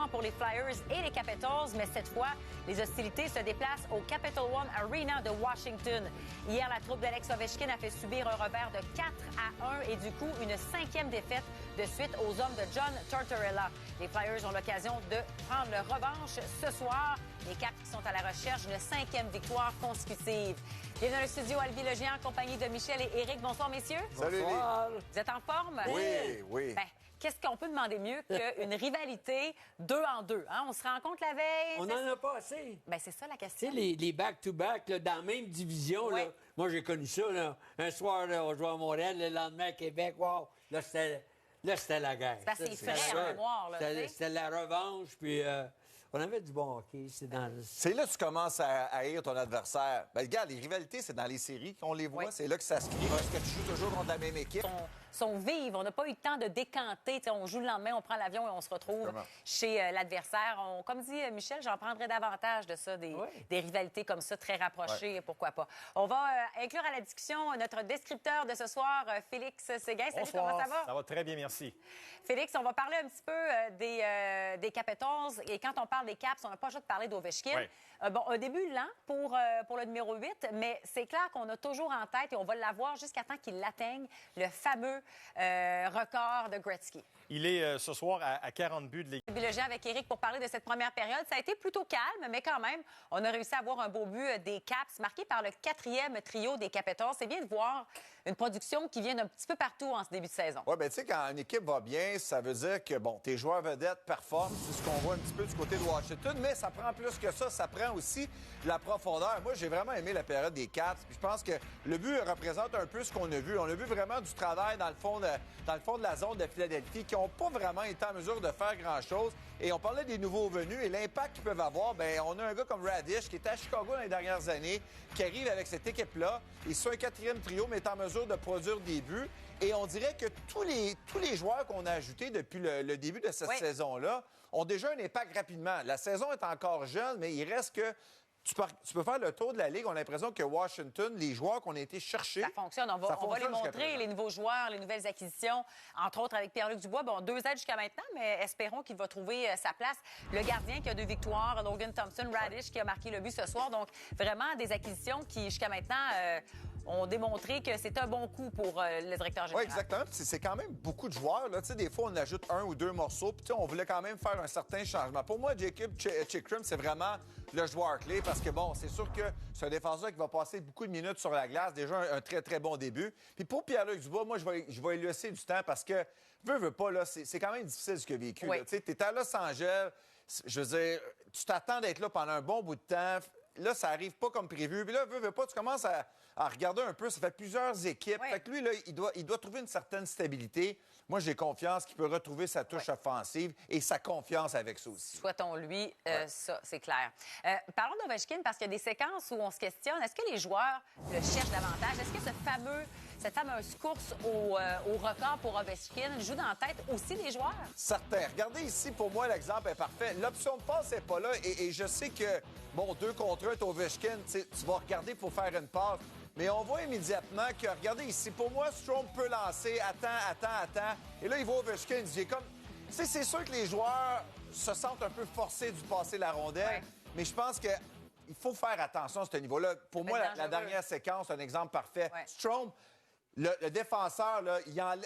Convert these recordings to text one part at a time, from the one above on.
temps pour les Flyers et les Capitals, mais cette fois, les hostilités se déplacent au Capital One Arena de Washington. Hier, la troupe d'Alex Ovechkin a fait subir un revers de 4-1 et du coup, une 5e défaite de suite aux hommes de John Tortorella. Les Flyers ont l'occasion de prendre leur revanche ce soir. Les Caps qui sont à la recherche d'une 5e victoire consécutive. Bienvenue dans le studio Albi Le Géant en compagnie de Michel et Éric. Bonsoir, messieurs. Salut. Bonsoir. Vous êtes en forme? Oui. Ben, qu'est-ce qu'on peut demander mieux qu'une rivalité 2 en 2? Hein? On se rencontre la veille. On n'en a pas assez. Ben, c'est ça la Tu question. sais, les back-to-back, là, dans la même division, Oui. là, moi, j'ai connu ça. Là. Un soir, là, on jouait à Montréal, le lendemain à Québec. Wow! Là, c'était la guerre. C'est parce que c'est frais ça. en mémoire. Là, tu sais. C'était la revanche, puis on avait du bon hockey. C'est là que tu commences à haïr ton adversaire. Ben, regarde, les rivalités, c'est dans les séries qu'on les voit. Oui. C'est là que ça se crée parce que tu joues toujours contre la même équipe. Sont vives. On n'a pas eu le temps de décanter. T'sais, on joue le lendemain, on prend l'avion et on se retrouve chez l'adversaire. Comme dit Michel, j'en prendrais davantage de ça, des rivalités comme ça, très rapprochées, pourquoi pas. On va inclure à la discussion notre descripteur de ce soir, Félix Séguin. Salut, Bonsoir. comment ça va? Ça va très bien, merci. Félix, on va parler un petit peu des Capitals. Et quand on parle des Caps, on n'a pas juste parlé d'Ovechkin. Oui. Un début lent pour le numéro 8, mais c'est clair qu'on a toujours en tête, et on va l'avoir jusqu'à temps qu'il l'atteigne, le fameux record de Gretzky. Il est ce soir à 40 buts de l'équipe. Biologie avec Éric pour parler de cette première période. Ça a été plutôt calme, mais quand même, on a réussi à avoir un beau but des Caps, marqué par le 4e trio des Capitals. C'est bien de voir une production qui vient d'un petit peu partout en ce début de saison. Oui, bien, tu sais, quand une équipe va bien, ça veut dire que, bon, tes joueurs vedettes performent. C'est ce qu'on voit un petit peu du côté de Washington, mais ça prend plus que ça. Ça prend aussi de la profondeur. Moi, j'ai vraiment aimé la période des Caps. Puis je pense que le but représente un peu ce qu'on a vu. On a vu vraiment du travail dans le fond de la zone de Philadelphie qui n'ont pas vraiment été en mesure de faire grand-chose. Et on parlait des nouveaux venus et l'impact qu'ils peuvent avoir. Bien, on a un gars comme Radish qui était à Chicago dans les dernières années, qui arrive avec cette équipe-là. Ils sont un 4e trio, mais est en mesure de produire des buts. Et on dirait que tous les joueurs qu'on a ajoutés depuis le début de cette saison-là ont déjà un impact rapidement. La saison est encore jeune, mais il reste que tu peux faire le tour de la Ligue. On a l'impression que Washington, les joueurs qu'on a été chercher... Ça fonctionne. On va les montrer, les nouveaux joueurs, les nouvelles acquisitions, entre autres avec Pierre-Luc Dubois. Bon, 2 aides jusqu'à maintenant, mais espérons qu'il va trouver sa place. Le gardien qui a 2 victoires, Logan Thompson, Radish qui a marqué le but ce soir. Donc, vraiment des acquisitions qui, jusqu'à maintenant, ont démontré que c'est un bon coup pour le directeur général. Oui, exactement. Puis c'est quand même beaucoup de joueurs. Là. Des fois, on ajoute 1 ou 2 morceaux. Puis on voulait quand même faire un certain changement. Pour moi, Jacob Chychrun, c'est vraiment le joueur clé parce que, bon, c'est sûr que c'est un défenseur qui va passer beaucoup de minutes sur la glace. Déjà, un très, très bon début. Puis pour Pierre-Luc Dubois, moi, je vais lui laisser du temps parce que, veux pas, là, c'est quand même difficile ce qu'il a vécu. Oui. Tu es à Los Angeles. Je veux dire, tu t'attends d'être là pendant un bon bout de temps. Là, ça arrive pas comme prévu. Puis là, veux pas, tu commences à regarder un peu. Ça fait plusieurs équipes. Oui. Fait que lui, là, il doit trouver une certaine stabilité. Moi, j'ai confiance qu'il peut retrouver sa touche offensive et sa confiance avec ça aussi. Souhaitons-lui ça, c'est clair. Parlons d'Ovechkin parce qu'il y a des séquences où on se questionne. Est-ce que les joueurs le cherchent davantage? Est-ce que cette fameuse course au record pour Ovechkin joue dans la tête aussi des joueurs? Certain. Regardez ici, pour moi, l'exemple est parfait. L'option de passe n'est pas là et je sais que, bon, 2 contre 1, Ovechkin, tu vas regarder pour faire une passe. Mais on voit immédiatement que, regardez ici, pour moi, Strome peut lancer, attends. Et là, il voit Ovechkin, il dit comme... Tu sais, c'est sûr que les joueurs se sentent un peu forcés de passer la rondelle, mais je pense que il faut faire attention à ce niveau-là. Pour moi, la dernière séquence, un exemple parfait. Ouais. Strome, le défenseur, là,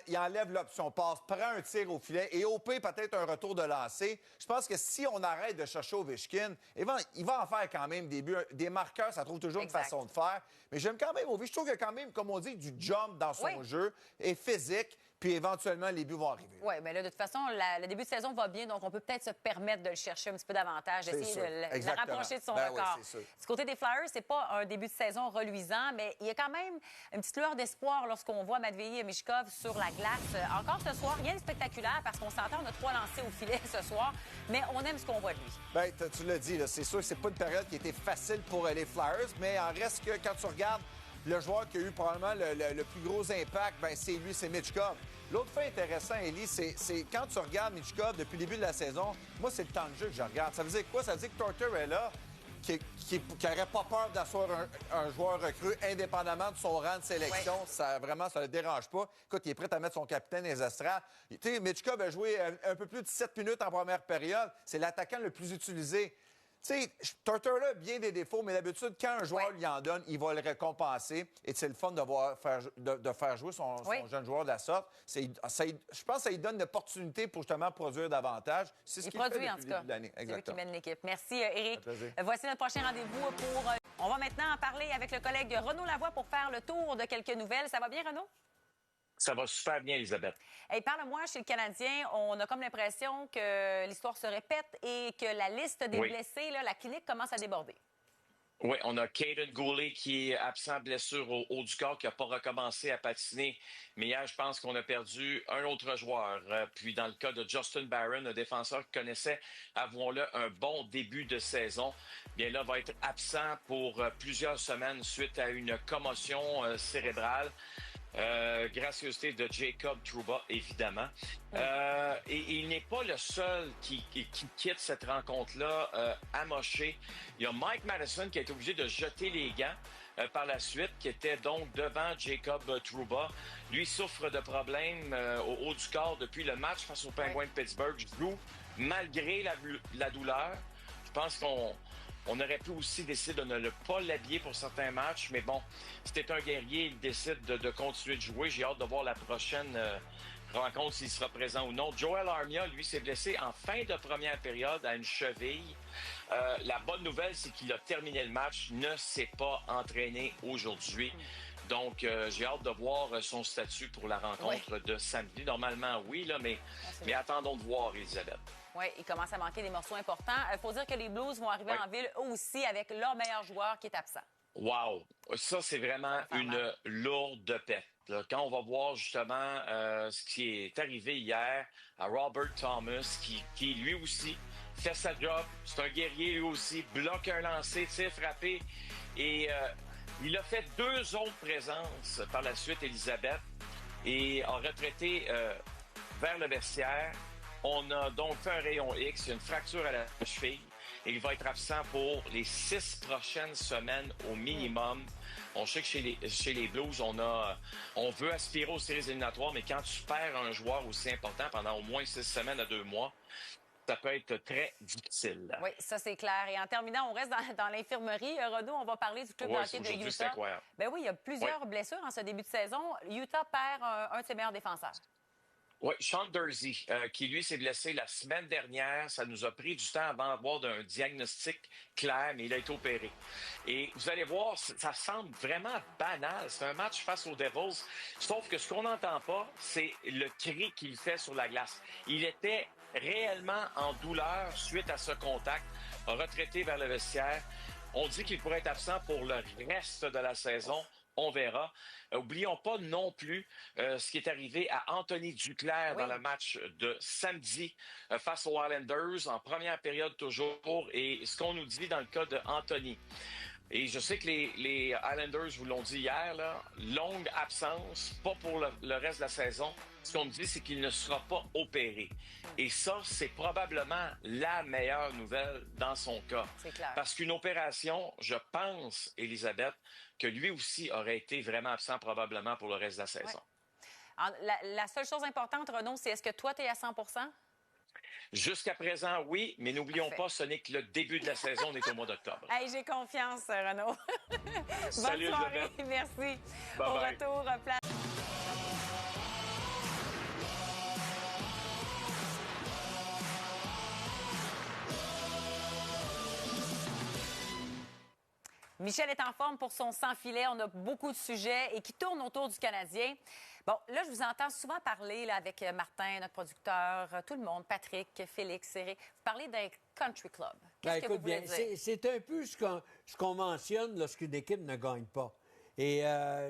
il enlève l'option passe, prend un tir au filet et au pire, peut-être un retour de lancer. Je pense que si on arrête de chercher Ovechkin, il va en faire quand même des buts. Des marqueurs, ça trouve toujours une façon de faire. Mais j'aime quand même Ovechkin. Je trouve qu'il y a quand même, comme on dit, du jump dans son jeu et physique. Puis éventuellement, les buts vont arriver. Oui, mais là, de toute façon, le début de saison va bien, donc on peut peut-être se permettre de le chercher un petit peu davantage, d'essayer de le rapprocher de son record. Oui, du côté des Flyers, c'est pas un début de saison reluisant, mais il y a quand même une petite lueur d'espoir lorsqu'on voit Matvei et Michkov sur la glace. Encore ce soir, rien de spectaculaire parce qu'on s'entend, on a 3 lancés au filet ce soir, mais on aime ce qu'on voit de lui. Bien, tu l'as dit, c'est sûr que c'est pas une période qui était facile pour les Flyers, mais en reste que quand tu regardes le joueur qui a eu probablement le plus gros impact, ben c'est lui, c'est Michkov. L'autre fait intéressant, Élie, c'est quand tu regardes Michkov depuis le début de la saison, moi, c'est le temps de jeu que je regarde. Ça veut dire quoi? Ça veut dire que Tortorella, qui n'aurait pas peur d'asseoir un joueur recru indépendamment de son rang de sélection. Ouais. Ça, vraiment, ça ne le dérange pas. Écoute, il est prêt à mettre son capitaine des estrades. Tu sais, Michkov a joué un peu plus de 7 minutes en première période. C'est l'attaquant le plus utilisé. Tu sais, Tortorella a bien des défauts, mais d'habitude, quand un joueur lui en donne, il va le récompenser. Et c'est le fun de faire jouer son jeune joueur de la sorte. Je pense que ça lui donne l'opportunité pour justement produire davantage. C'est ce qu'il fait depuis le début de l'année. C'est lui qui mène l'équipe. Merci, Éric. Voici notre prochain rendez-vous pour... On va maintenant en parler avec le collègue Renaud Lavoie pour faire le tour de quelques nouvelles. Ça va bien, Renaud? Ça va super bien, Elisabeth. Hey, parle-moi, chez le Canadien, on a comme l'impression que l'histoire se répète et que la liste des blessés, là, la clinique commence à déborder. Oui, on a Caden Goulet qui est absent, blessure au haut du corps, qui n'a pas recommencé à patiner. Mais hier, je pense qu'on a perdu un autre joueur. Puis dans le cas de Justin Barron, un défenseur qui connaissait, avouons-le, un bon début de saison, bien là, va être absent pour plusieurs semaines suite à une commotion cérébrale. Gracieuseté de Jacob Trouba, évidemment. Et il n'est pas le seul qui quitte cette rencontre-là amoché. Il y a Mike Madison qui a été obligé de jeter les gants par la suite, qui était donc devant Jacob Trouba. Lui souffre de problèmes au haut du corps depuis le match face aux Penguins de Pittsburgh. Il joue malgré la douleur. Je pense qu'on aurait pu aussi décider de ne pas l'habiller pour certains matchs, mais bon, c'était un guerrier, il décide de continuer de jouer. J'ai hâte de voir la prochaine rencontre, s'il sera présent ou non. Joel Armia, lui, s'est blessé en fin de première période à une cheville. La bonne nouvelle, c'est qu'il a terminé le match, ne s'est pas entraîné aujourd'hui. Donc, j'ai hâte de voir son statut pour la rencontre de samedi. Normalement, oui, là, mais attendons de voir, Elisabeth. Oui, il commence à manquer des morceaux importants. Il faut dire que les Blues vont arriver en ville eux aussi avec leur meilleur joueur qui est absent. Wow! Ça, c'est vraiment une lourde perte. Là, quand on va voir justement ce qui est arrivé hier à Robert Thomas, qui lui aussi fait sa job, c'est un guerrier lui aussi, bloque un lancer, tire frappé, et il a fait 2 autres présences par la suite, Elisabeth, et a retraité vers le vestiaire. On a donc fait un rayon X, il y a une fracture à la cheville et il va être absent pour les 6 prochaines semaines au minimum. On sait que chez les Blues, on veut aspirer aux séries éliminatoires, mais quand tu perds un joueur aussi important pendant au moins 6 semaines à 2 mois, ça peut être très difficile. Oui, ça c'est clair. Et en terminant, on reste dans l'infirmerie. Renaud, on va parler du club de hockey de Utah. C'est incroyable. Ben oui, il y a plusieurs blessures en ce début de saison. Utah perd un de ses meilleurs défenseurs. Oui, Sean Durzi, qui lui s'est blessé la semaine dernière. Ça nous a pris du temps avant d'avoir un diagnostic clair, mais il a été opéré. Et vous allez voir, ça semble vraiment banal. C'est un match face aux Devils, sauf que ce qu'on n'entend pas, c'est le cri qu'il fait sur la glace. Il était réellement en douleur suite à ce contact, retraité vers le vestiaire. On dit qu'il pourrait être absent pour le reste de la saison. On verra. Oublions pas non plus ce qui est arrivé à Anthony Duclair dans le match de samedi face aux Islanders, en première période toujours. Et ce qu'on nous dit dans le cas de Anthony. Et je sais que les Islanders vous l'ont dit hier, là, longue absence, pas pour le reste de la saison. Ce qu'on me dit, c'est qu'il ne sera pas opéré. Et ça, c'est probablement la meilleure nouvelle dans son cas. C'est clair. Parce qu'une opération, je pense, Elisabeth, que lui aussi aurait été vraiment absent probablement pour le reste de la saison. Ouais. La seule chose importante, Renaud, c'est est-ce que toi, tu es à 100 %? Jusqu'à présent, oui, mais n'oublions pas, ce n'est que le début de la saison, on est au mois d'octobre. Hey, j'ai confiance, Renaud. Salut, Bonne soirée, Elisabeth. merci. Bye Au bye. retour, place. Michel est en forme pour son sans-filet. On a beaucoup de sujets et qui tournent autour du Canadien. Bon, là, je vous entends souvent parler là, avec Martin, notre producteur, tout le monde, Patrick, Félix, Eric. Vous parlez d'un country club. Qu'est-ce que vous voulez dire? C'est un peu ce qu'on mentionne lorsqu'une équipe ne gagne pas. Et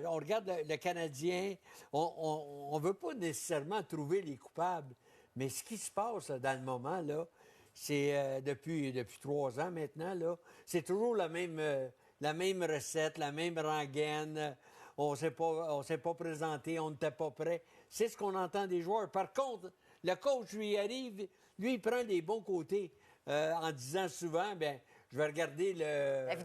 on regarde le Canadien, on ne veut pas nécessairement trouver les coupables, mais ce qui se passe là, dans le moment, là, c'est depuis 3 ans maintenant, là, c'est toujours la même recette, la même rengaine. On s'est pas présenté, on n'était pas prêt. C'est ce qu'on entend des joueurs. Par contre, le coach lui arrive, lui, il prend les bons côtés en disant souvent, bien, je vais regarder La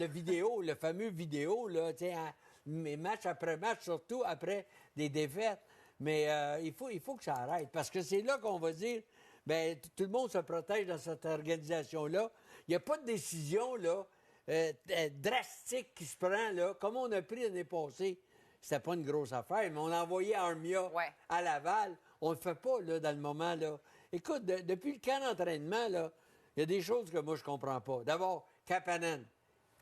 vidéo. Le fameux vidéo, là, tu sais, match après match, surtout après des défaites. Mais il faut que ça arrête, parce que c'est là qu'on va dire, bien, tout le monde se protège dans cette organisation-là. Il n'y a pas de décision, là, drastique qui se prend, là, comme on a pris l'année passée. C'était pas une grosse affaire, mais on a envoyé Armia à Laval. On le fait pas, là, dans le moment, là. Écoute, depuis le camp d'entraînement, là, il y a des choses que moi, je comprends pas. D'abord, Kapanen,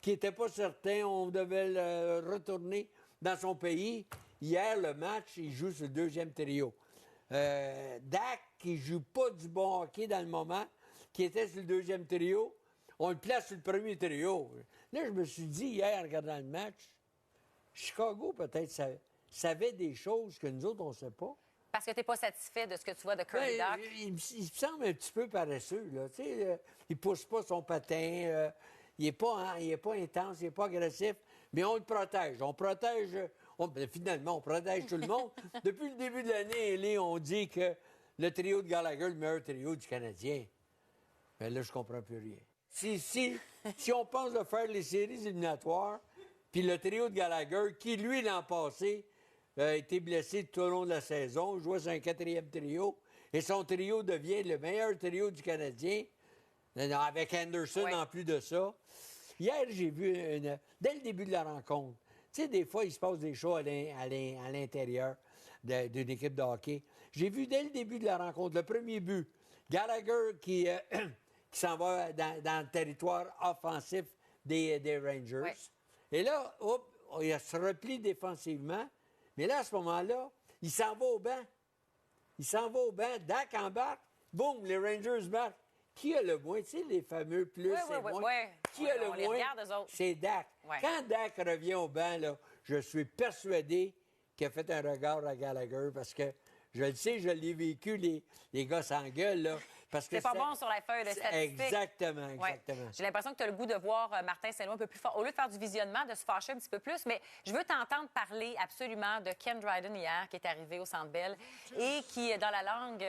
qui n'était pas certain, on devait le retourner dans son pays. Hier, le match, il joue sur le deuxième trio. Dak, qui joue pas du bon hockey dans le moment, qui était sur le deuxième trio, on le place sur le premier trio. Là, je me suis dit, hier, en regardant le match, Chicago, peut-être, savait des choses que nous autres, on ne sait pas. Parce que tu n'es pas satisfait de ce que tu vois de Kirby Dach? Il me semble un petit peu paresseux, là. Tu sais, il pousse pas son patin, il n'est pas intense, il n'est pas agressif, mais on le protège. Finalement, on protège tout le monde. Depuis le début de l'année, Élie, on dit que le trio de Gallagher est le meilleur trio du Canadien. Mais là, je ne comprends plus rien. Si on pense de faire les séries éliminatoires, puis le trio de Gallagher, qui, lui, l'an passé, a été blessé tout au long de la saison, jouait sur un 4e trio, et son trio devient le meilleur trio du Canadien, avec Anderson en plus de ça. Hier, j'ai vu, dès le début de la rencontre, tu sais, des fois, il se passe des choses à l'intérieur d'une équipe de hockey. J'ai vu dès le début de la rencontre, le premier but, Gallagher qui s'en va dans le territoire offensif des Rangers. Ouais. Et là, il se replie défensivement. Mais là, à ce moment-là, il s'en va au banc. Dak embarque. Boum, les Rangers marquent. Qui a le moins? Tu sais, les fameux plus et moins. Qui a le moins? Regarde, eux autres. C'est Dak. Ouais. Quand Dak revient au banc, là, je suis persuadé qu'il a fait un regard à Gallagher parce que je le sais, je l'ai vécu, les gars s'engueulent, là. C'est pas bon sur la feuille de statistiques. Exactement. Ouais. J'ai l'impression que tu as le goût de voir Martin Saint-Louis un peu plus fort. Au lieu de faire du visionnement, de se fâcher un petit peu plus. Mais je veux t'entendre parler absolument de Ken Dryden hier, qui est arrivé au Centre Bell et qui, dans la langue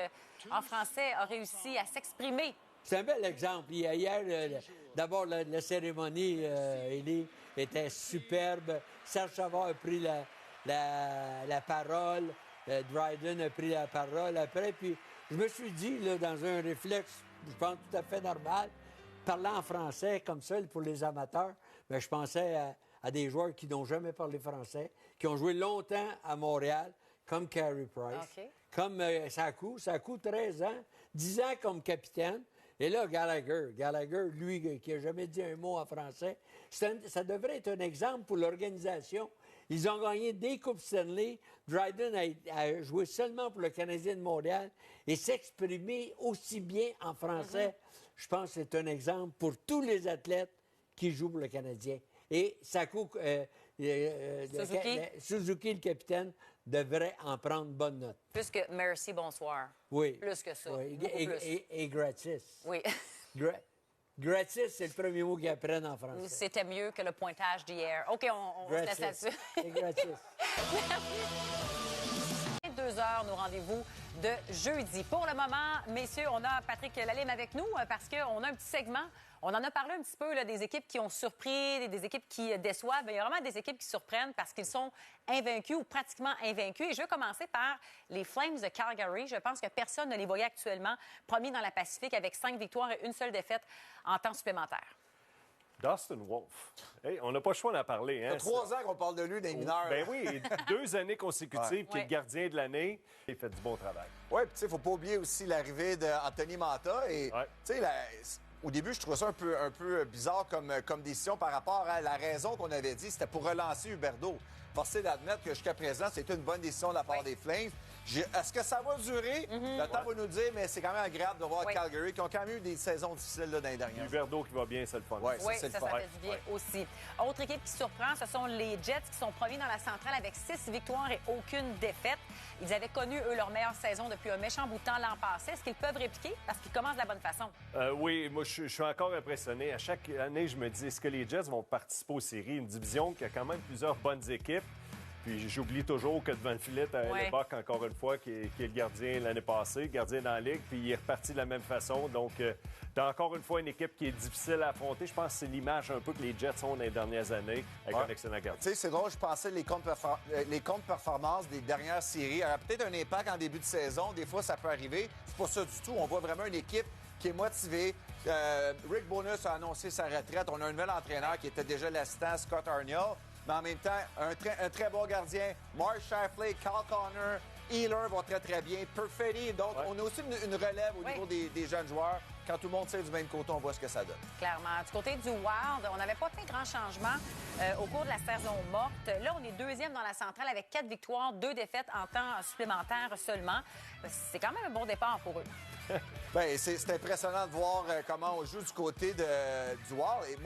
en français, a réussi à s'exprimer. C'est un bel exemple. Hier, d'abord, la cérémonie, Élie, était superbe. Serge Savard a pris la parole. Dryden a pris la parole après. Puis je me suis dit, là, dans un réflexe, je pense tout à fait normal, parlant en français comme ça pour les amateurs, bien, je pensais à des joueurs qui n'ont jamais parlé français, qui ont joué longtemps à Montréal, comme Carey Price, comme Sakou, 13 ans, 10 ans comme capitaine. Et là, Gallagher, lui, qui n'a jamais dit un mot en français, ça devrait être un exemple pour l'organisation. Ils ont gagné des Coupes Stanley. Dryden a joué seulement pour le Canadien de Montréal et s'exprimer aussi bien en français. Je pense que c'est un exemple pour tous les athlètes qui jouent pour le Canadien. Et Sakou, Suzuki, le capitaine, devrait en prendre bonne note. Plus que merci, bonsoir. Oui. Plus que ça. Oui. Beaucoup plus. Et gratis. Oui. Gratis, c'est le premier mot qu'ils apprennent en français. C'était mieux que le pointage d'hier. OK, on se laisse là-dessus. C'est gratis. 2 heures, nos rendez-vous de jeudi. Pour le moment, messieurs, on a Patrick Lalime avec nous parce qu'on a un petit segment. On en a parlé un petit peu là, des équipes qui ont surpris, des équipes qui déçoivent. Mais il y a vraiment des équipes qui surprennent parce qu'ils sont invaincus ou pratiquement invaincus. Et je vais commencer par les Flames de Calgary. Je pense que personne ne les voyait actuellement premiers dans la Pacifique avec 5 victoires et une seule défaite en temps supplémentaire. Dustin Wolf. Hey, on n'a pas le choix d'en parler. Hein? Ça fait 3 ans qu'on parle de lui, des mineurs. Ben oui, 2 années consécutives qui est le gardien de l'année. Il fait du bon travail. Oui, puis tu sais, il ne faut pas oublier aussi l'arrivée d'Anthony Manta. Et tu sais, au début, je trouvais ça un peu bizarre comme décision par rapport à la raison qu'on avait dit. C'était pour relancer Huberdeau. Forcé d'admettre que jusqu'à présent, c'était une bonne décision de la part des Flames. Est-ce que ça va durer? Le temps va nous le dire, mais c'est quand même agréable de voir Calgary, qui ont quand même eu des saisons difficiles là, dans les dernières. Huberdeau qui va bien, c'est le fun. Oui, ça fait du bien aussi. Autre équipe qui surprend, ce sont les Jets qui sont premiers dans la centrale avec 6 victoires et aucune défaite. Ils avaient connu, eux, leur meilleure saison depuis un méchant bout de temps l'an passé. Est-ce qu'ils peuvent répliquer? Parce qu'ils commencent de la bonne façon. Oui, moi, je suis encore impressionné. À chaque année, je me dis, est-ce que les Jets vont participer aux séries? Une division qui a quand même plusieurs bonnes équipes. Puis j'oublie toujours que devant le filet, tu as Hellebuck, encore une fois, qui est le gardien l'année passée, gardien dans la Ligue, puis il est reparti de la même façon. Donc, tu as encore une fois une équipe qui est difficile à affronter. Je pense que c'est l'image un peu que les Jets ont dans les dernières années avec un excellent gardien. Tu sais, c'est drôle, je pensais les comptes performances des dernières séries auraient peut-être un impact en début de saison. Des fois, ça peut arriver. C'est pas ça du tout. On voit vraiment une équipe qui est motivée. Rick Bowness a annoncé sa retraite. On a un nouvel entraîneur qui était déjà l'assistant, Scott Arniel. Mais en même temps, un très bon gardien. Mark Shifley, Kyle Connor, Healer vont très, très bien. Perfetti. Donc, on a aussi une relève au niveau des jeunes joueurs. Quand tout le monde tire du même côté, on voit ce que ça donne. Clairement. Du côté du Wild, on n'avait pas fait grand changement au cours de la saison morte. Là, on est deuxième dans la centrale avec 4 victoires, 2 défaites en temps supplémentaire seulement. C'est quand même un bon départ pour eux. Bien, c'est impressionnant de voir comment on joue du côté du Wild. Et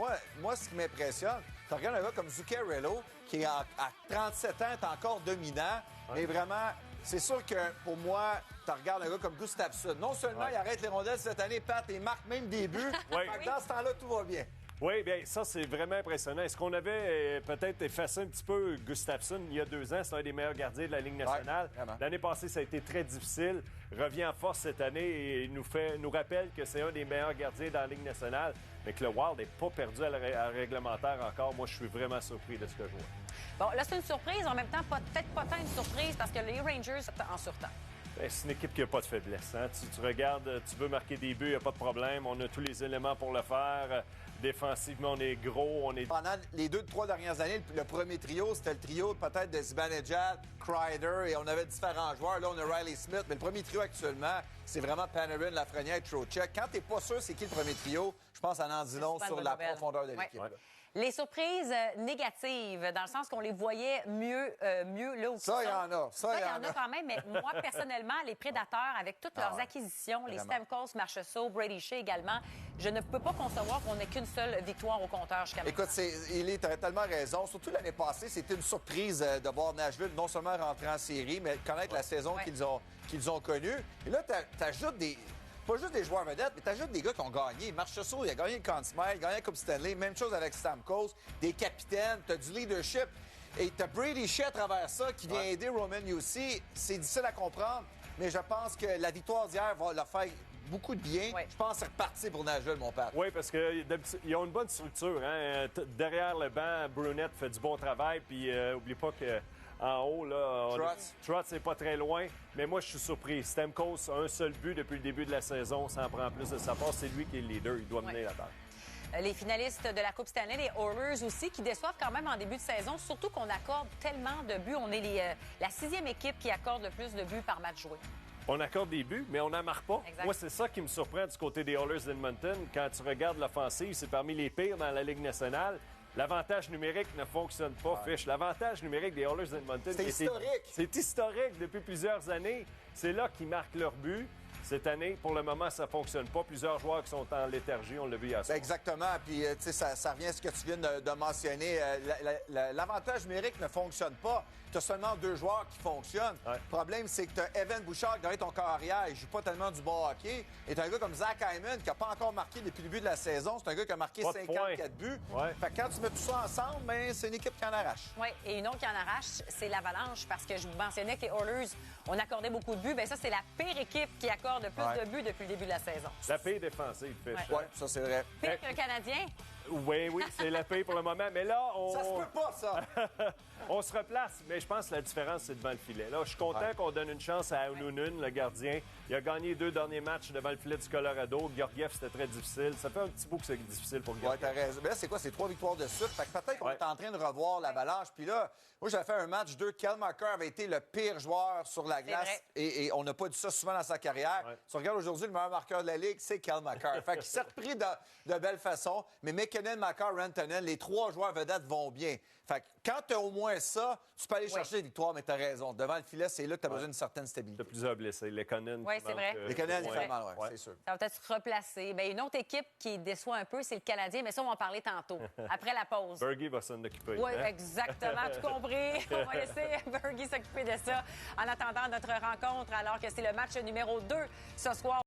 moi, ce qui m'impressionne, tu regardes un gars comme Zuccarello, qui à 37 ans est encore dominant, mais vraiment, c'est sûr que pour moi, tu regardes un gars comme Gustafsson. Non seulement il arrête les rondelles cette année, Pat, et marque même des buts. Dans ce temps-là, tout va bien. Oui, bien, ça, c'est vraiment impressionnant. Est-ce qu'on avait peut-être effacé un petit peu Gustafsson il y a 2 ans? C'est un des meilleurs gardiens de la Ligue nationale. Ouais, l'année passée, ça a été très difficile. Revient en force cette année et nous rappelle que c'est un des meilleurs gardiens dans la Ligue nationale, mais que le Wild n'est pas perdu à la réglementaire encore. Moi, je suis vraiment surpris de ce que je vois. Bon, là, c'est une surprise. En même temps, peut-être pas tant une surprise parce que les Rangers sont en surtemps. C'est une équipe qui n'a pas de faiblesse. Hein? Tu regardes, tu veux marquer des buts, il n'y a pas de problème. On a tous les éléments pour le faire. Défensivement, on est gros. Pendant les 2-3 dernières années, le premier trio, c'était le trio peut-être de Zibanejad, Kreider, et on avait différents joueurs. Là, on a Riley Smith, mais le premier trio actuellement, c'est vraiment Panarin, Lafrenière et Trocheck. Quand t'es pas sûr c'est qui le premier trio, je pense à Nandino sur la profondeur de l'équipe. Ouais. Les surprises négatives, dans le sens qu'on les voyait mieux là où ils sont. Ça, il y en a. Ça, il y en a quand même, mais moi, personnellement, les Prédateurs, avec toutes leurs acquisitions, les Stamkos, Marchessault, Brady Shea également, je ne peux pas concevoir qu'on n'ait qu'une seule victoire au compteur jusqu'à maintenant. Écoute, il a tellement raison. Surtout l'année passée, c'était une surprise de voir Nashville non seulement rentrer en série, mais connaître la saison qu'ils ont connue. Et là, t'ajoutes pas juste des joueurs vedettes, mais t'ajoutes des gars qui ont gagné. Marchessault, il a gagné le Conn Smythe, il a gagné la Coupe Stanley. Même chose avec Stamkos. Des capitaines, t'as du leadership. Et t'as Brady Shea à travers ça qui vient aider Roman Jussi. C'est difficile à comprendre, mais je pense que la victoire d'hier va leur faire beaucoup de bien. Je pense que c'est reparti pour Nashville, mon père. Oui, parce qu'ils ont une bonne structure. Hein? Derrière le banc, Brunette fait du bon travail. Puis oublie pas que en haut, là, Trotz, c'est pas très loin. Mais moi, je suis surpris. Stamkos a un seul but depuis le début de la saison. Ça en prend plus de sa part. C'est lui qui est le leader. Il doit mener la barre. Les finalistes de la Coupe Stanley, les Oilers aussi, qui déçoivent quand même en début de saison, surtout qu'on accorde tellement de buts. On est la 6e équipe qui accorde le plus de buts par match joué. On accorde des buts, mais on n'en marque pas. Exact. Moi, c'est ça qui me surprend du côté des Oilers d'Edmonton. Quand tu regardes l'offensive, c'est parmi les pires dans la Ligue nationale. L'avantage numérique ne fonctionne pas, Fish. L'avantage numérique des Oilers d'Edmonton... C'est historique. C'est historique depuis plusieurs années. C'est là qu'ils marquent leurs buts. Cette année, pour le moment, ça ne fonctionne pas. Plusieurs joueurs qui sont en léthargie, on l'a vu hier soir. Exactement. Puis, tu sais, ça revient à ce que tu viens de mentionner. L'avantage numérique ne fonctionne pas. Tu as seulement 2 joueurs qui fonctionnent. Le problème, c'est que tu as Evan Bouchard qui derrière ton carrière. Il ne joue pas tellement du bon hockey. Et tu as un gars comme Zach Hyman qui n'a pas encore marqué depuis le début de la saison. C'est un gars qui a marqué 54 buts. Fait que quand tu mets tout ça ensemble, ben, c'est une équipe qui en arrache. Oui, et une autre qui en arrache, c'est l'Avalanche. Parce que je vous mentionnais que les Oilers, on accordait beaucoup de buts. Bien, ça, c'est la pire équipe qui accorde le plus de buts depuis le début de la saison. La pire défensive, Fish. Oui, ça, c'est vrai. Pire qu'un Canadien. Oui, c'est la paix pour le moment. Mais là, Ça se peut pas, ça! on se replace. Mais je pense que la différence, c'est devant le filet. Là, je suis content qu'on donne une chance à Oununun, le gardien. Il a gagné 2 derniers matchs devant le filet du Colorado. Georgiev, c'était très difficile. Ça fait un petit bout que c'est difficile pour Georgiev. Oui, t'as raison. Mais là, c'est quoi? C'est 3 victoires de suite. Fait que peut-être qu'on est en train de revoir l'Avalanche. Puis là, moi, j'avais fait un match 2. Kel Makar avait été le pire joueur sur la glace. Et on n'a pas dit ça souvent dans sa carrière. Si on regarde aujourd'hui, le meilleur marqueur de la Ligue, c'est Kel Makar. Fait qu'il s'est repris de belle façon. Mais McKinnon, Makar, Rantanen, les 3 joueurs vedettes vont bien. Fait que quand tu as au moins ça, tu peux aller chercher des victoires, mais tu as raison. Devant le filet, c'est là que tu as besoin d'une certaine stabilité. Tu as plusieurs blessés. Lekonen. Oui, c'est vrai. Lekonen, il fait mal, c'est sûr. Ça va peut-être se replacer. Bien, une autre équipe qui déçoit un peu, c'est le Canadien, mais ça, on va en parler tantôt, après la pause. Bergie va s'en occuper. Oui, hein? exactement, tout compris. On va laisser Bergie s'occuper de ça en attendant notre rencontre, alors que c'est le match numéro 2 ce soir.